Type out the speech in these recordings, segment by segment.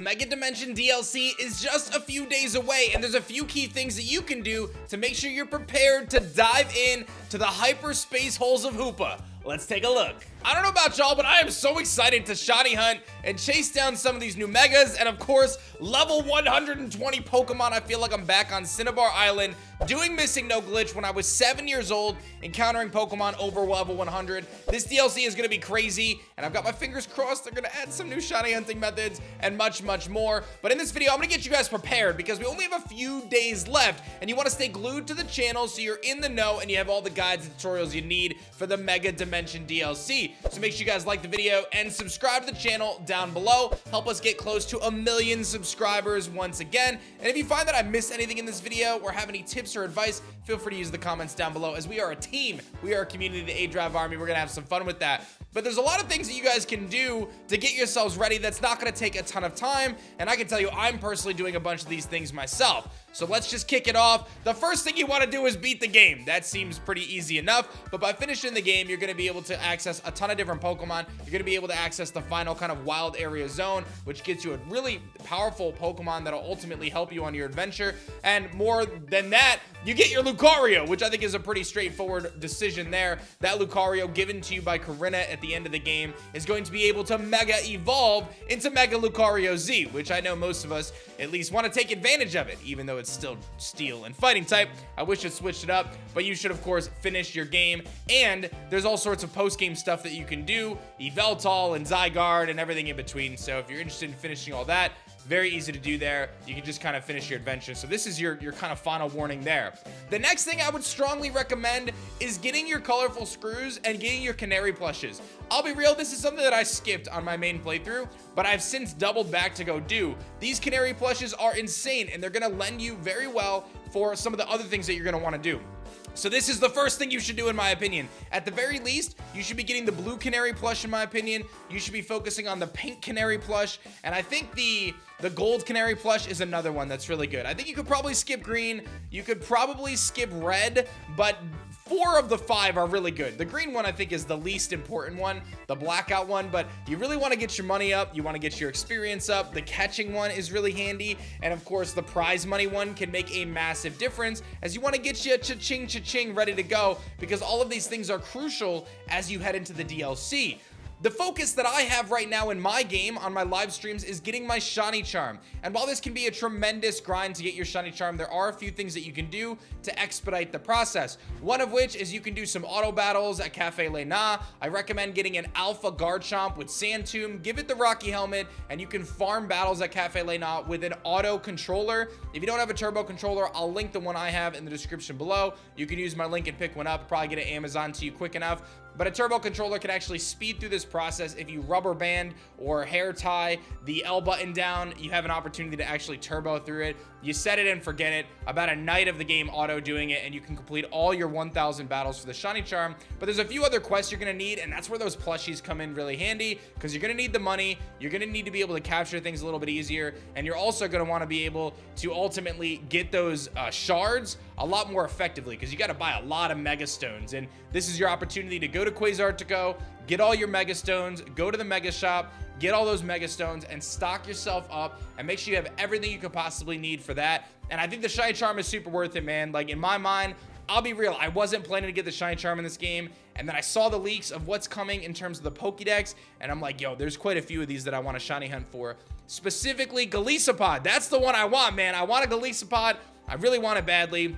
Mega Dimension DLC is just a few days away, and there's a few key things that you can do to make sure you're prepared to dive in to the hyperspace holes of Hoopa. Let's take a look. I don't know about y'all, but I am so excited to shiny hunt and chase down some of these new megas, and of course, level 120 Pokemon. I feel like I'm back on Cinnabar Island doing Missing No Glitch when I was 7 years old, encountering Pokemon over level 100. This DLC is gonna be crazy, and I've got my fingers crossed they're gonna add some new shiny hunting methods and much, much more. But in this video, I'm gonna get you guys prepared because we only have a few days left, and you wanna stay glued to the channel so you're in the know and you have all the guides and tutorials you need for the Mega Dimension DLC. So make sure you guys like the video and subscribe to the channel down below. Help us get close to 1 million subscribers once again. And if you find that I missed anything in this video or have any tips or advice, feel free to use the comments down below, as we are a team. We are a community, the aDrive army. We're gonna have some fun with that. But there's a lot of things that you guys can do to get yourselves ready that's not gonna take a ton of time. And I can tell you, I'm personally doing a bunch of these things myself. So let's just kick it off. The first thing you wanna do is beat the game. That seems pretty easy enough, but by finishing the game, you're gonna be able to access a ton of different Pokemon. You're gonna be able to access the final kind of wild area zone, which gets you a really powerful Pokemon that'll ultimately help you on your adventure. And more than that, you get your Lucario, which I think is a pretty straightforward decision there. That Lucario, given to you by Corinna at the end of the game, is going to be able to Mega Evolve into Mega Lucario Z, which I know most of us at least want to take advantage of it, even though it's still Steel and Fighting type. I wish it switched it up, but you should, of course, finish your game. And there's all sorts of post-game stuff that you can do, Yveltal and Zygarde and everything in between. So if you're interested in finishing all that, very easy to do there. You can just kind of finish your adventure. So this is your kind of final warning there. The next thing I would strongly recommend is getting your colorful screws and getting your Canary plushes. I'll be real, this is something that I skipped on my main playthrough, but I've since doubled back to go do. These Canary plushes are insane, and they're gonna lend you very well for some of the other things that you're gonna wanna do. So this is the first thing you should do, in my opinion. At the very least, you should be getting the blue Canary plush, in my opinion. You should be focusing on the pink Canary plush. And I think the gold Canary plush is another one that's really good. I think you could probably skip green. You could probably skip red, but 4 of the 5 are really good. The green one, I think, is the least important one, the blackout one, but you really want to get your money up. You want to get your experience up. The catching one is really handy. And of course, the prize money one can make a massive difference, as you want to get you cha-ching, cha-ching ready to go, because all of these things are crucial as you head into the DLC. The focus that I have right now in my game on my live streams is getting my shiny charm. And while this can be a tremendous grind to get your shiny charm, there are a few things that you can do to expedite the process. One of which is you can do some auto battles at Cafe Lena. I recommend getting an Alpha Garchomp with Sand Tomb, give it the Rocky Helmet, and you can farm battles at Cafe Lena with an auto controller. If you don't have a turbo controller, I'll link the one I have in the description below. You can use my link and pick one up, probably get it Amazon to you quick enough. But a turbo controller can actually speed through this process. If you rubber band or hair tie the L button down, you have an opportunity to actually turbo through it. You set it and forget it. About a night of the game auto doing it, and you can complete all your 1,000 battles for the shiny charm. But there's a few other quests you're gonna need, and that's where those plushies come in really handy, because you're gonna need the money. You're gonna need to be able to capture things a little bit easier, and you're also gonna want to be able to ultimately get those shards a lot more effectively, because you got to buy a lot of Mega Stones. And this is your opportunity to go to Quasartico, get all your Mega Stones, go to the Mega Shop, get all those Mega Stones, and stock yourself up and make sure you have everything you could possibly need for that. And I think the shiny charm is super worth it, man. Like, in my mind, I'll be real, I wasn't planning to get the shiny charm in this game, and then I saw the leaks of what's coming in terms of the Pokedex, and I'm like, yo, there's quite a few of these that I want to shiny hunt for. Specifically, Golisopod. That's the one I want, man. I want a Golisopod. I really want it badly.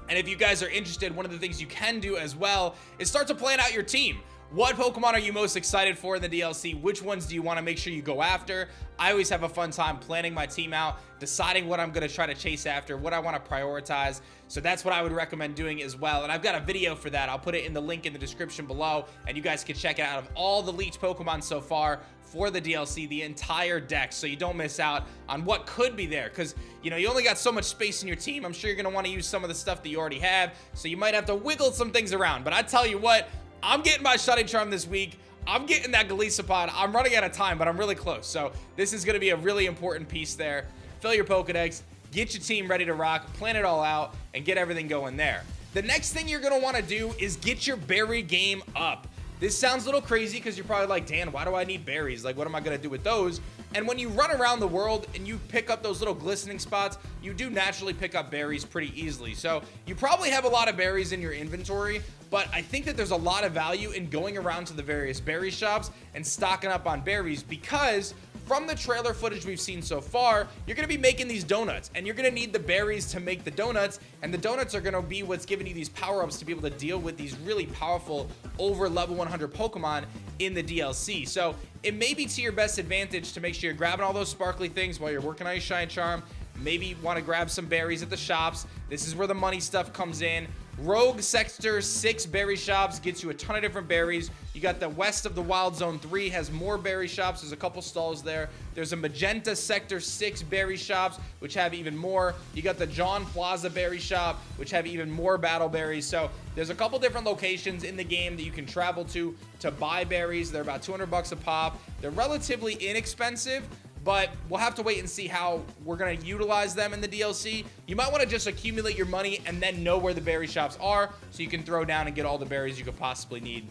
And if you guys are interested, one of the things you can do as well is start to plan out your team. What Pokemon are you most excited for in the DLC? Which ones do you want to make sure you go after? I always have a fun time planning my team out, deciding what I'm going to try to chase after, what I want to prioritize. So that's what I would recommend doing as well. And I've got a video for that. I'll put it in the link in the description below, and you guys can check it out of all the leaked Pokemon so far for the DLC, the entire deck, so you don't miss out on what could be there. Because, you know, you only got so much space in your team. I'm sure you're going to want to use some of the stuff that you already have, so you might have to wiggle some things around. But I tell you what, I'm getting my shiny charm this week. I'm getting that Golisopod. I'm running out of time, but I'm really close. So this is going to be a really important piece there. Fill your Pokedex, get your team ready to rock, plan it all out, and get everything going there. The next thing you're going to want to do is get your berry game up. This sounds a little crazy because you're probably like, Dan, why do I need berries? Like, what am I going to do with those? And when you run around the world and you pick up those little glistening spots, you do naturally pick up berries pretty easily. So you probably have a lot of berries in your inventory, but I think that there's a lot of value in going around to the various berry shops and stocking up on berries, because from the trailer footage we've seen so far, you're going to be making these donuts, and you're going to need the berries to make the donuts, and the donuts are going to be what's giving you these power-ups to be able to deal with these really powerful over level 100 Pokemon in the DLC. So it may be to your best advantage to make sure you're grabbing all those sparkly things while you're working on your Shine Charm. Maybe you want to grab some berries at the shops. This is where the money stuff comes in. Rogue Sector 6 berry shops gets you a ton of different berries. You got the west of the Wild Zone 3 has more berry shops. There's a couple stalls there. There's a Magenta Sector 6 berry shops, which have even more. You got the John Plaza berry shop, which have even more battle berries. So there's a couple different locations in the game that you can travel to buy berries. They're about 200 bucks a pop. They're relatively inexpensive, but we'll have to wait and see how we're going to utilize them in the DLC. You might want to just accumulate your money and then know where the berry shops are so you can throw down and get all the berries you could possibly need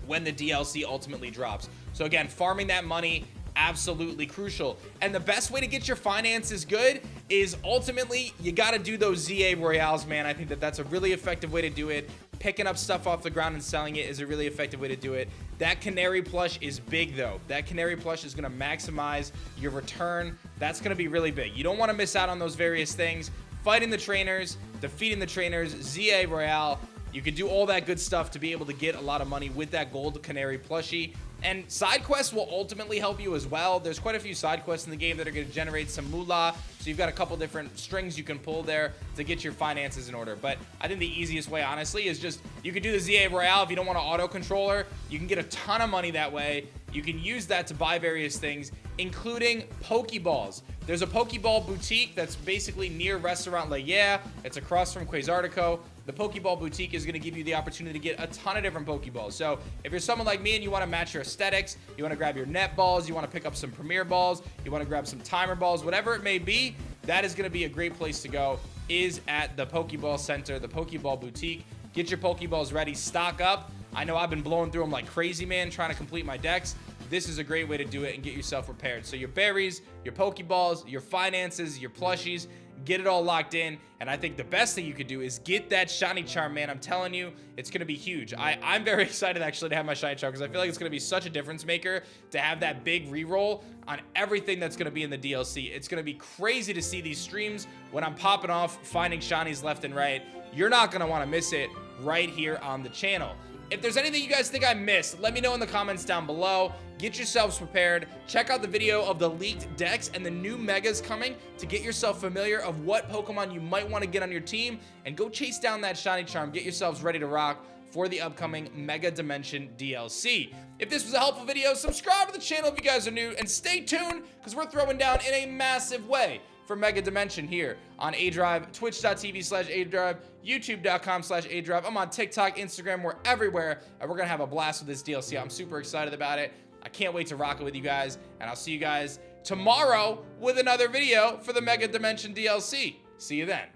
when the DLC ultimately drops. So again, farming that money, absolutely crucial. And the best way to get your finances good is ultimately you got to do those ZA Royales, man. I think that that's a really effective way to do it. Picking up stuff off the ground and selling it is a really effective way to do it. That Canary plush is big, though. That Canary plush is going to maximize your return. That's going to be really big. You don't want to miss out on those various things. Fighting the trainers, defeating the trainers, ZA Royale. You can do all that good stuff to be able to get a lot of money with that gold Canary plushie. And side quests will ultimately help you as well. There's quite a few side quests in the game that are going to generate some moolah. So you've got a couple different strings you can pull there to get your finances in order. But I think the easiest way, honestly, is just you can do the ZA Royale if you don't want an auto controller. You can get a ton of money that way. You can use that to buy various things, including Pokeballs. There's a Pokeball boutique that's basically near Restaurant La Yeah. It's across from Quasartico. The Pokeball boutique is going to give you the opportunity to get a ton of different Pokeballs. So if you're someone like me and you want to match your aesthetics, you want to grab your net balls, you want to pick up some Premier balls, you want to grab some timer balls, whatever it may be, that is going to be a great place to go, is at the Pokeball Center, the Pokeball boutique. Get your Pokeballs ready, stock up. I know I've been blowing through them like crazy, man, trying to complete my decks. This is a great way to do it and get yourself prepared. So your berries, your Pokeballs, your finances, your plushies, get it all locked in. And I think the best thing you could do is get that shiny charm, man. I'm telling you, it's going to be huge. I'm very excited actually to have my shiny charm because I feel like it's going to be such a difference maker to have that big reroll on everything that's going to be in the DLC. It's going to be crazy to see these streams when I'm popping off, finding shinies left and right. You're not going to want to miss it right here on the channel. If there's anything you guys think I missed, let me know in the comments down below. Get yourselves prepared. Check out the video of the leaked decks and the new megas coming to get yourself familiar of what Pokemon you might want to get on your team, and go chase down that shiny charm. Get yourselves ready to rock for the upcoming Mega Dimension DLC. If this was a helpful video, subscribe to the channel if you guys are new, and stay tuned because we're throwing down in a massive way for Mega Dimension here on aDrive, twitch.tv/aDrive, youtube.com/aDrive. I'm on TikTok, Instagram, we're everywhere, and we're gonna have a blast with this DLC. I'm super excited about it. I can't wait to rock it with you guys, and I'll see you guys tomorrow with another video for the Mega Dimension DLC. See you then.